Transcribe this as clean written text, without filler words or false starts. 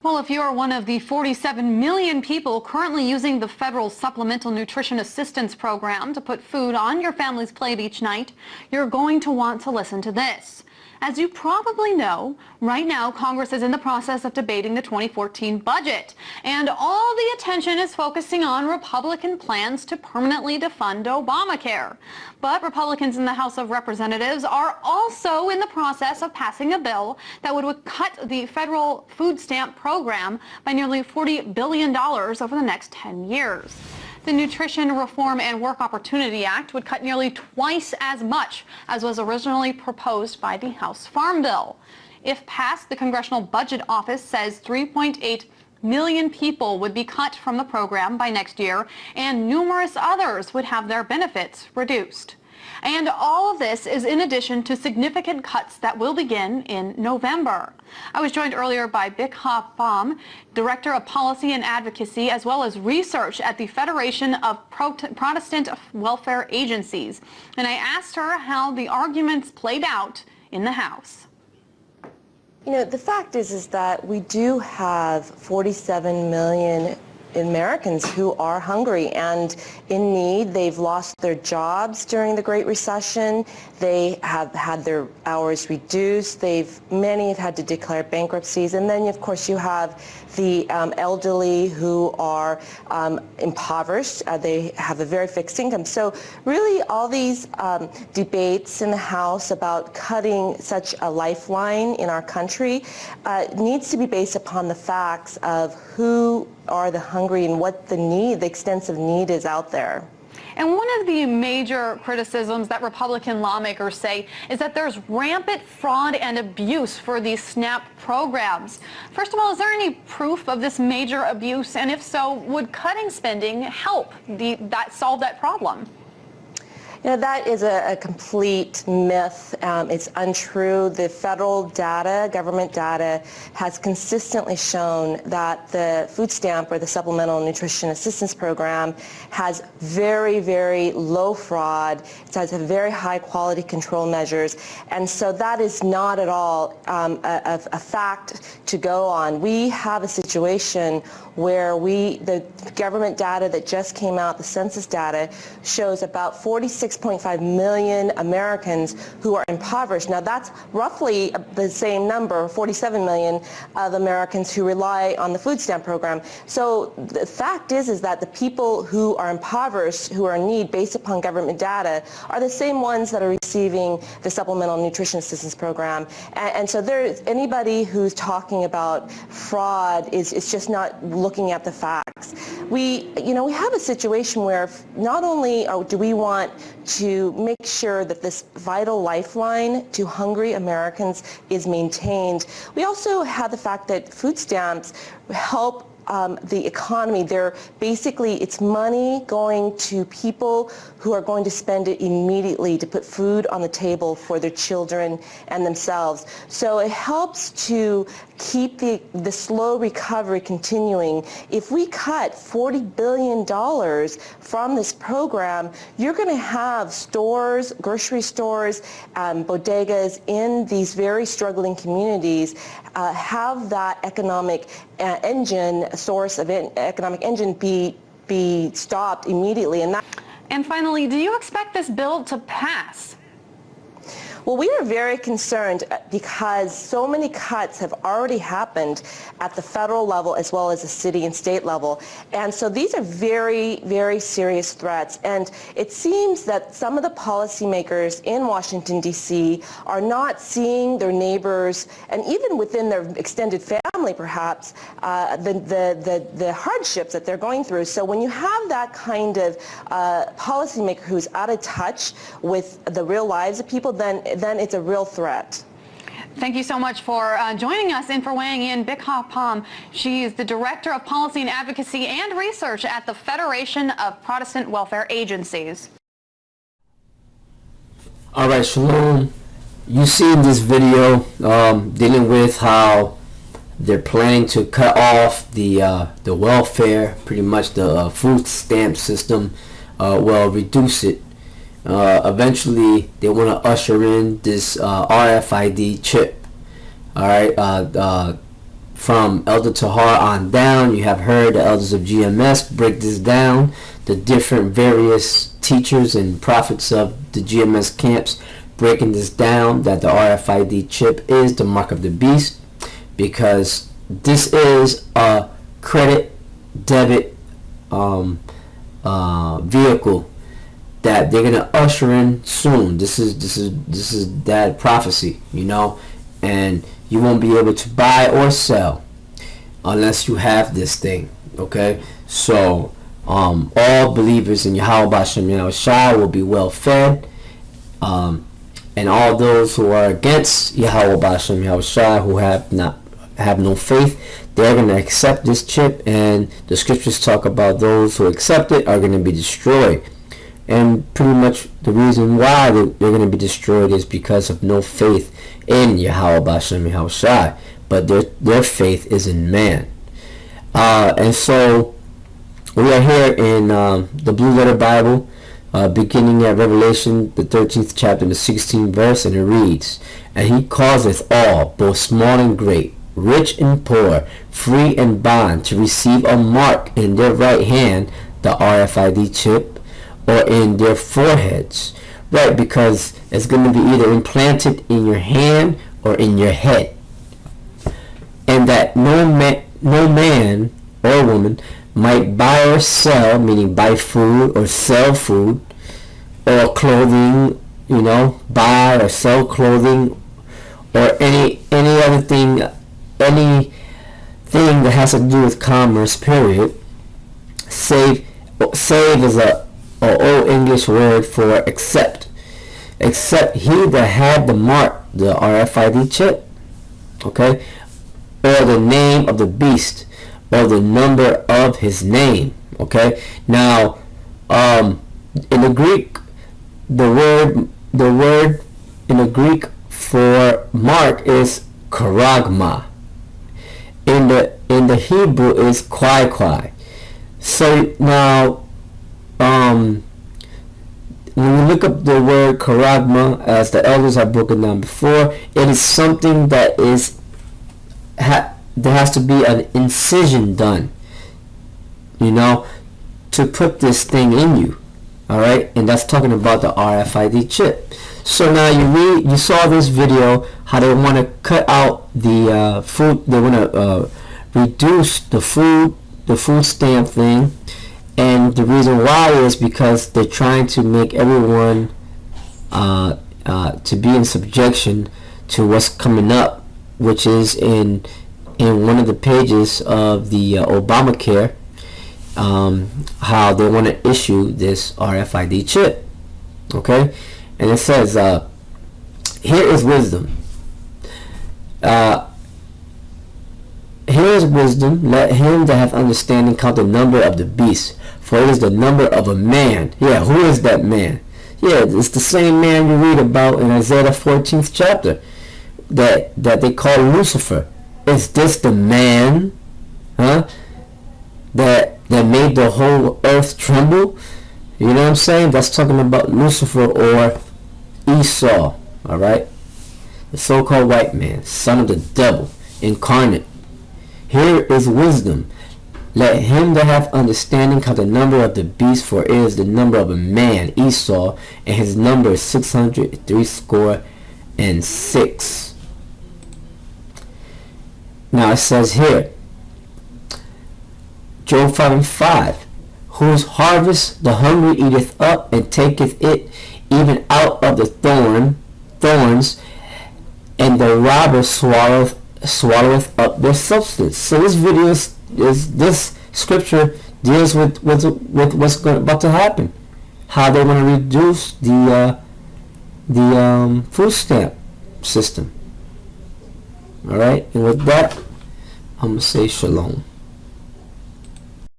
Well, if you are one of the 47 million people currently using the federal Supplemental Nutrition Assistance Program to put food on your family's plate each night, you're going to want to listen to this. As you probably know, right now Congress is in the process of debating the 2014 budget, and all the attention is focusing on Republican plans to permanently defund Obamacare. But Republicans in the House of Representatives are also in the process of passing a bill that would cut the federal food stamp program by nearly $40 billion over the next 10 years. The Nutrition Reform and Work Opportunity Act would cut nearly twice as much as was originally proposed by the House Farm Bill. If passed, the Congressional Budget Office says 3.8 million people would be cut from the program by next year, and numerous others would have their benefits reduced. And all of this is in addition to significant cuts that will begin in November. I was joined earlier by Bikha Pham, Director of Policy and Advocacy, as well as Research at the Federation of Protestant Welfare Agencies. And I asked her how the arguments played out in the House. You know, the fact is that we do have 47 million Americans who are hungry and in need. They've lost their jobs during the Great Recession. They have had their hours reduced. Many have had to declare bankruptcies. And then, of course, you have the elderly who are impoverished. They have a very fixed income. So really all these debates in the House about cutting such a lifeline in our country needs to be based upon the facts of who are the hungry and what the extensive need is out there. And one of the major criticisms that Republican lawmakers say is that there's rampant fraud and abuse for these SNAP programs. First of all, is there any proof of this major abuse? And if so, would cutting spending help solve that problem? You know, that is a complete myth. It's untrue. The federal data, government data, has consistently shown that the food stamp or the Supplemental Nutrition Assistance Program has very, very low fraud. It has a very high quality control measures. And so that is not at all a fact to go on. We have a situation where the government data that just came out, the census data, shows about 46.5 million Americans who are impoverished. Now that's roughly the same number, 47 million of Americans who rely on the food stamp program. So the fact is that the people who are impoverished, who are in need based upon government data, are the same ones that are receiving the Supplemental Nutrition Assistance Program. And so anybody who's talking about fraud is just not looking at the facts. We have a situation where not only do we want to make sure that this vital lifeline to hungry Americans is maintained, we also have the fact that food stamps help the economy. It's money going to people who are going to spend it immediately to put food on the table for their children and themselves. So it helps to keep the slow recovery continuing. If we cut $40 billion from this program, you're going to have stores, grocery stores, bodegas in these very struggling communities have that economic source of economic engine be stopped immediately. And finally, do you expect this bill to pass? Well, we are very concerned because so many cuts have already happened at the federal level as well as the city and state level. And so these are very, very serious threats. And it seems that some of the policymakers in Washington, D.C. are not seeing their neighbors, and even within their extended family perhaps, the hardships that they're going through. So when you have that kind of policymaker who's out of touch with the real lives of people, then it's a real threat. Thank you so much for joining us and for weighing in. Bikha Pham, she is the Director of Policy and Advocacy and Research at the Federation of Protestant Welfare Agencies. All right, Shalom. You see in this video dealing with how they're planning to cut off the welfare, pretty much the food stamp system, reduce it. Eventually they want to usher in this RFID chip. All right, from Elder Tahar on down, you have heard the elders of GMS break this down, the different various teachers and prophets of the GMS camps breaking this down, that the RFID chip is the mark of the beast, because this is a credit debit vehicle that they're gonna usher in soon. This is that prophecy, you know, and you won't be able to buy or sell unless you have this thing. Okay, so all believers in Yahweh B'Shem Yahushua will be well fed, and all those who are against Yahweh B'Shem Yahushua, who have no faith, they're going to accept this chip, and the scriptures talk about those who accept it are going to be destroyed. And pretty much the reason why they're going to be destroyed is because of no faith in Yahweh B'Shem Yahushua, but their faith is in man. And so we are here in the Blue Letter Bible, beginning at Revelation, the 13th chapter, the 16th verse, and it reads, "And he causeth all, both small and great, rich and poor, free and bond, to receive a mark in their right hand," the RFID chip, "or in their foreheads." Right, because it's going to be either implanted in your hand or in your head. And that no man or woman might buy or sell, meaning buy food or sell food, or clothing, you know, buy or sell clothing, or any other thing, anything that has to do with commerce, period. Save is a old English word for except he that had the mark, the RFID chip, okay, or the name of the beast, or the number of his name. Okay, now in the Greek, the word in the Greek for mark is karagma. In the Hebrew is kwai. So now when you look up the word karagma, as the elders have broken down before, it is something that is there has to be an incision done, you know, to put this thing in you. All right, and that's talking about the RFID chip. So now you saw this video, how they want to cut out the food. They want to reduce the food stamp thing. And the reason why is because they're trying to make everyone to be in subjection to what's coming up, which is in one of the pages of the Obamacare, how they want to issue this RFID chip. Okay, and it says, here is wisdom. Here is wisdom. Let him that hath understanding count the number of the beast, for it is the number of a man. Yeah, who is that man? Yeah, it's the same man you read about in Isaiah 14th chapter that they call Lucifer. Is this the man, huh, that made the whole earth tremble? You know what I'm saying? That's talking about Lucifer, or Esau. All right, the so-called white man, son of the devil incarnate. Here is wisdom. Let him that hath understanding count the number of the beast, for it is the number of a man, Esau, and his number is 666. Now it says here, Job 5:5, whose harvest the hungry eateth up, and taketh it even out of the thorns, and the robber swalloweth up their substance. So this video this scripture deals with what's about to happen, how they want to reduce the food stamp system. All right, and with that, I'm gonna say shalom.